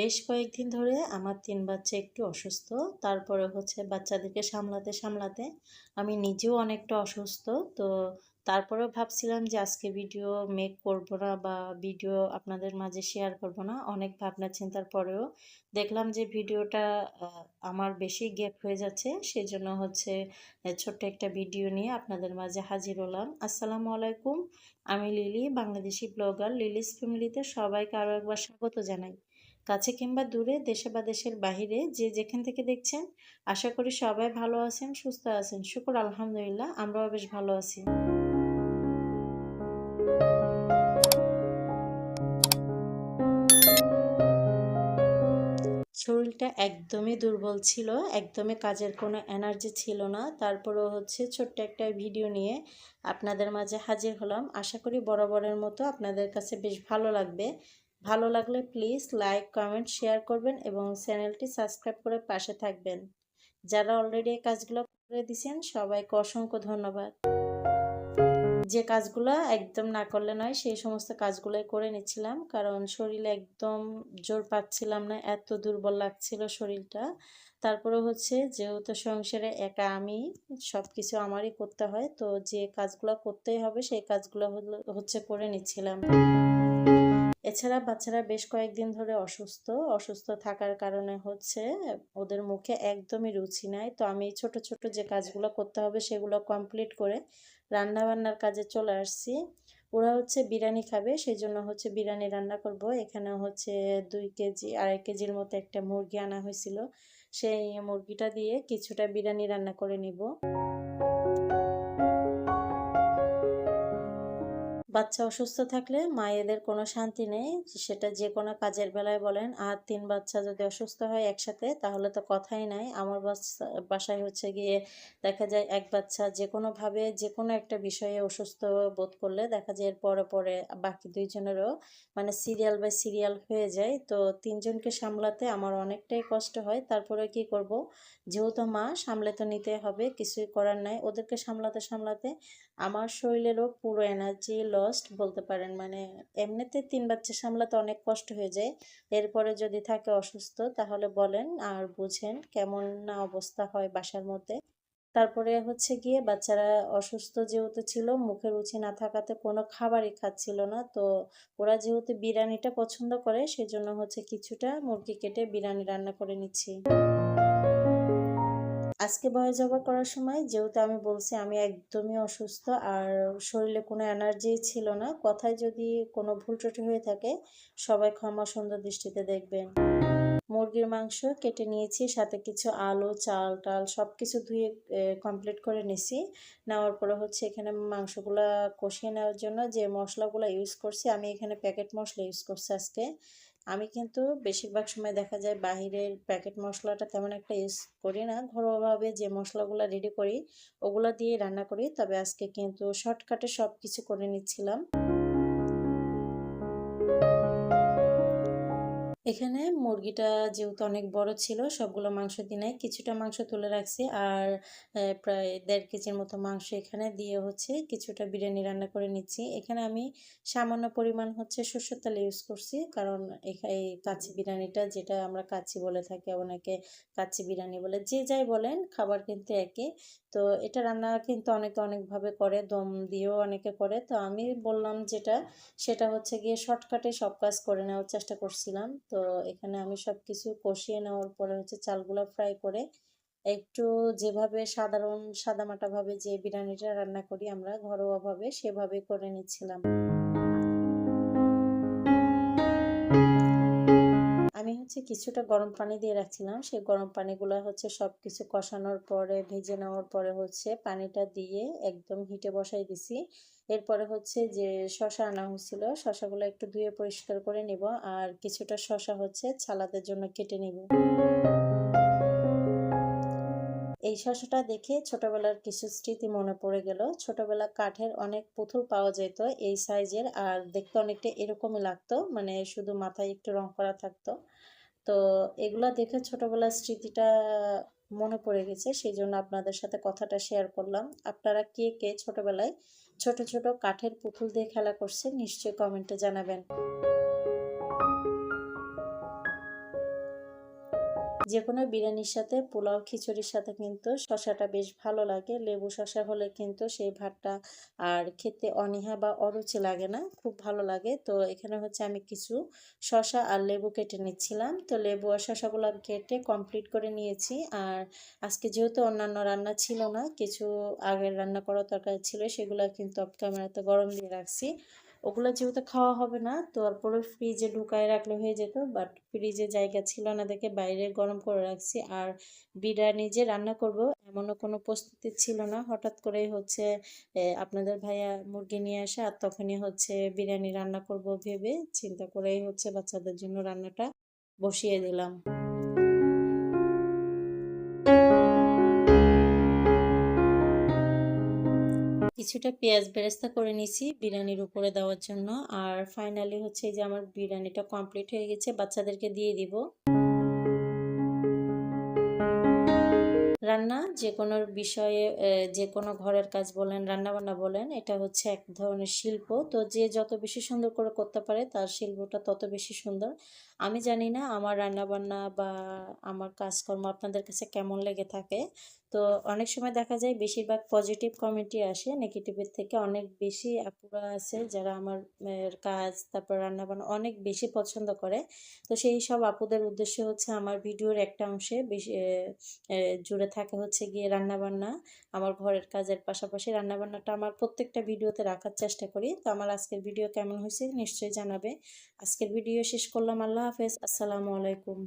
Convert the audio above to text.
বেশ কয়েকদিন ধরে আমার ৩ বাচ্চা একটু অসুস্থ। তারপরে হচ্ছে বাচ্চাদেরকে সামলাতে, সামলাতে আমি নিজেও অনেকটা অসুস্থ। তো তারপরেও ভাবছিলাম যে আজকে ভিডিও মেক করব না বা ভিডিও আপনাদের মাঝে শেয়ার করব না। অনেক ভাবনা চিন্তার পরেও দেখলাম যে ভিডিওটা আ আমার বেশি গ্যাপ হয়ে যাচ্ছে। সেজন্য হচ্ছে ছোট্ট একটা ভিডিও নিয়ে আপনাদের মাঝে হাজির হলাম। আসসালামু আলাইকুম। আমি লিলি, বাংলাদেশি ব্লগার। লিলিস ফ্যামিলিতে সবাইকে আরও একবার স্বাগত জানাই। কাছে কিংবা দূরে, দেশে বা দেশের বাহিরে যে যেখান থেকে দেখছেন, আশা করি সবাই ভালো আছেন, সুস্থ আছেন। শুকর আলহামদুলিল্লাহ, আমরাও বেশ ভালো আছি। শরীরটা একদমই দুর্বল ছিল, একদমই কাজের কোনো এনার্জি ছিল না। তারপরেও হচ্ছে ছোট্ট একটা ভিডিও নিয়ে আপনাদের মাঝে হাজির হলাম। আশা করি বরাবরের মতো আপনাদের কাছে বেশ ভালো লাগবে। ভালো লাগলে প্লিজ লাইক, কমেন্ট, শেয়ার করবেন এবং চ্যানেলটি সাবস্ক্রাইব করে পাশে থাকবেন। যারা অলরেডি এই কাজগুলো করে দিয়েছেন সবাইকে অসংখ্য ধন্যবাদ। যে কাজগুলো একদম না করলে নয় সেই সমস্ত কাজগুলোই করে নিচ্ছিলাম, কারণ শরীরে একদম জোর পাচ্ছিলাম না, এত দুর্বল লাগছিল শরীরটা। তারপরে হচ্ছে যেহেতু সংসারে একা আমি, সব কিছু আমারই করতে হয়, তো যে কাজগুলো করতেই হবে সেই কাজগুলো হচ্ছে করে নিচ্ছিলাম। এছাড়া বাচ্চারা বেশ কয়েকদিন ধরে অসুস্থ। অসুস্থ থাকার কারণে হচ্ছে ওদের মুখে একদমই রুচি নাই। তো আমি ছোট, ছোট যে কাজগুলো করতে হবে সেগুলো কমপ্লিট করে রান্নাবান্নার কাজে চলে আসছি। ওরা হচ্ছে বিরিয়ানি খাবে, সেজন্য হচ্ছে বিরিয়ানি রান্না করব। এখানে হচ্ছে ২ কেজি, ২.৫ কেজির মতো একটা মুরগি আনা হয়েছিল। সেই মুরগিটা দিয়ে কিছুটা বিরিয়ানি রান্না করে নিব। বাচ্চা অসুস্থ থাকলে মায়েদের কোনো শান্তি নেই, সেটা যে কোনো কাজের বেলায় বলেন। আর ৩ বাচ্চা যদি অসুস্থ হয় একসাথে তাহলে তো কথাই নাই। আমার বাসায় হচ্ছে গিয়ে দেখা যায় এক বাচ্চা যে কোনোভাবে যে কোনো একটা বিষয়ে অসুস্থ বোধ করলে দেখা যায় এর পরে পরে বাকি ২ জনেরও মানে সিরিয়াল বাই সিরিয়াল হয়ে যায়। তো ৩ জনকে সামলাতে আমার অনেকটাই কষ্ট হয়। তারপরে কি করব, যেহেতু মা সামলে তো নিতে হবে, কিছুই করার নাই। ওদেরকে সামলাতে সামলাতে আমার শরীরেরও পুরো এনার্জি লস্ট বলতে পারেন। মানে এমনিতে ৩ বাচ্চা সামলাতে অনেক কষ্ট হয়ে যায়, এরপরে যদি থাকে অসুস্থ তাহলে বলেন আর বুঝেন কেমন না অবস্থা হয় বাসার মধ্যে। তারপরে হচ্ছে গিয়ে বাচ্চারা অসুস্থ যেহেতু ছিল, মুখে রুচি না থাকাতে কোনো খাবারই খাচ্ছিল না। তো ওরা যেহেতু বিরিয়ানিটা পছন্দ করে সেজন্য হচ্ছে কিছুটা মুরগি কেটে বিরিয়ানি রান্না করে নিচ্ছি। আজকে ভয়েস ওভার করার সময় যেহেতু আমি বলছি আমি একদমই অসুস্থ আর শরীরে কোনো এনার্জি ছিল না, কথায় যদি কোনো ভুল ত্রুটি হয়ে থাকে সবাই ক্ষমা সুন্দর দৃষ্টিতে দেখবেন। মুরগির মাংস কেটে নিয়েছি, সাথে কিছু আলু, চাল টাল সব কিছু ধুয়ে কমপ্লিট করে নিছি। নেওয়ার পরে হচ্ছে এখানে মাংসগুলা কষিয়ে নেওয়ার জন্য যে মশলাগুলো ইউজ করছি, আমি এখানে প্যাকেট মশলা ইউজ করছি আজকে। আমি কিন্তু বেশিরভাগ সময় দেখা যায় বাহিরের প্যাকেট মশলাটা তেমন একটা ইউজ করি না। ঘরোয়াভাবে যে মশলাগুলো রেডি করি ওগুলো দিয়ে রান্না করি। তবে আজকে কিন্তু শর্টকাটে সব কিছু করে নিচ্ছিলাম। এখানে মুরগিটা যেহেতু অনেক বড় ছিল সবগুলো মাংস দিই নাই, কিছুটা মাংস তুলে রাখছি। আর প্রায় ১.৫ কেজির মতো মাংস এখানে দিয়ে হচ্ছে কিছুটা বিরিয়ানি রান্না করে নিচ্ছি। এখানে আমি সামান্য পরিমাণ হচ্ছে সরষের তেল ইউজ করছি, কারণ এই কাচ্চি বিরিয়ানিটা, যেটা আমরা কাচ্চি বলে থাকি, অনেকে কাচ্চি বিরিয়ানি বলে, যে যাই বলেন খাবার কিন্তু একই। তো এটা রান্না কিন্তু অনেকে অনেকভাবে করে, দম দিয়েও অনেকে করে। তো আমি বললাম যেটা, সেটা হচ্ছে গিয়ে শর্টকাটে সব কাজ করে নেওয়ার চেষ্টা করছিলাম। তো এখানে আমি সব কিছু কষিয়ে নেওয়ার পরে হচ্ছে চালগুলো ফ্রাই করে একটু যেভাবে সাধারণ সাদামাটাভাবে যে বিরিয়ানিটা রান্না করি আমরা ঘরোয়াভাবে সেভাবে করে নিচ্ছিলাম। আমি হচ্ছে কিছুটা গরম পানি দিয়ে রাখছিলাম। সেই গরম পানিগুলা হচ্ছে সবকিছু কষানোর পরে, ভেজে নেওয়ার পরে হচ্ছে পানিটা দিয়ে একদম হিটে বসাই দিছি। এরপরে হচ্ছে যে শসা আনা হয়েছিল, শসাগুলো একটু ধুয়ে পরিষ্কার করে নিব। আর কিছুটা শসা হচ্ছে সালাদের জন্য কেটে নিব। এই শসাটা দেখে ছোটবেলার কিছু স্মৃতি মনে পড়ে গেল। ছোটবেলা কাঠের অনেক পুতুল পাওয়া যেত এই সাইজের, আর দেখতে অনেকটা এরকমই লাগতো, মানে শুধু মাথায় একটু রং করা থাকতো। তো এগুলা দেখে ছোটবেলার স্মৃতিটা মনে পড়ে গেছে, সেই জন্য আপনাদের সাথে কথাটা শেয়ার করলাম। আপনারা কে কে ছোটবেলায় ছোট ছোট কাঠের পুতুল দিয়ে খেলা করছেন নিশ্চয়ই কমেন্টে জানাবেন। যে কোনো বিরিয়ানির সাথে পোলাও খিচুড়ির সাথে কিন্তু শসাটা বেশ ভালো লাগে। লেবু শসা হলে কিন্তু সেই ভাতটা আর খেতে অনীহা বা অরুচি লাগে না, খুব ভালো লাগে। তো এখানে হচ্ছে আমি কিছু শসা আর লেবু কেটে নিচ্ছিলাম। তো লেবু আর শসাগুলো কেটে কমপ্লিট করে নিয়েছি। আর আজকে যেহেতু অন্যান্য রান্না ছিল না, কিছু আগের রান্না করা তরকারি ছিল, সেগুলো কিন্তু অফ ক্যামেরাতে গরম দিয়ে রাখছি। ওগুলো যেহেতু খাওয়া হবে না, তারপরে ফ্রিজে ঢুকায় রাখলে হয়ে যেত, বাট ফ্রিজে জায়গা ছিল না দেখে বাইরে গরম করে রাখছি। আর বিরিয়ানি যে রান্না করব এমনও কোনো প্রস্তুতি ছিল না, হঠাৎ করেই হচ্ছে আপনাদের ভাইয়া মুরগি নিয়ে আসে, আর তখনই হচ্ছে বিরিয়ানি রান্না করব ভেবে চিন্তা করেই হচ্ছে বাচ্চাদের জন্য রান্নাটা বসিয়ে দিলাম। কিছুটা পেঁয়াজ বেরেস্তা করে নিছি বিরিয়ানির উপরে দেওয়ার জন্য। আর ফাইনালি হচ্ছে এই যে আমার বিরিয়ানিটা কমপ্লিট হয়ে গেছে, বাচ্চাদেরকে দিয়ে দিব। রান্না যে কোনো বিষয়ে যে কোনো ঘরের কাজ বলেন, রান্নাবান্না বলেন, এটা হচ্ছে এক ধরনের শিল্প। তো যে যত বেশি সুন্দর করে করতে পারে তার শিল্পটা তত বেশি সুন্দর। আমি জানি না আমার রান্নাবান্না বা আমার কাজকর্ম আপনাদের কাছে কেমন লেগে থাকে। তো অনেক সময় দেখা যায় বেশিরভাগ পজিটিভ কমেন্টই আসে, নেগেটিভের থেকে অনেক বেশি আপুরা আছে যারা আমার কাজ তারপর রান্নাবান্না অনেক বেশি পছন্দ করে। তো সেই সব আপুদের উদ্দেশ্যে হচ্ছে আমার ভিডিওর একটা অংশে বেশি জুড়ে থাকে হচ্ছে গিয়ে রান্নাবান্না। আমার ঘরের কাজের পাশাপাশি রান্নাবান্নাটা আমার প্রত্যেকটা ভিডিওতে রাখার চেষ্টা করি। তো আমার আজকের ভিডিও কেমন হয়েছে নিশ্চয়ই জানাবে। আজকের ভিডিও শেষ করলাম। আল্লাহ হাফেজ। আসসালামু আলাইকুম।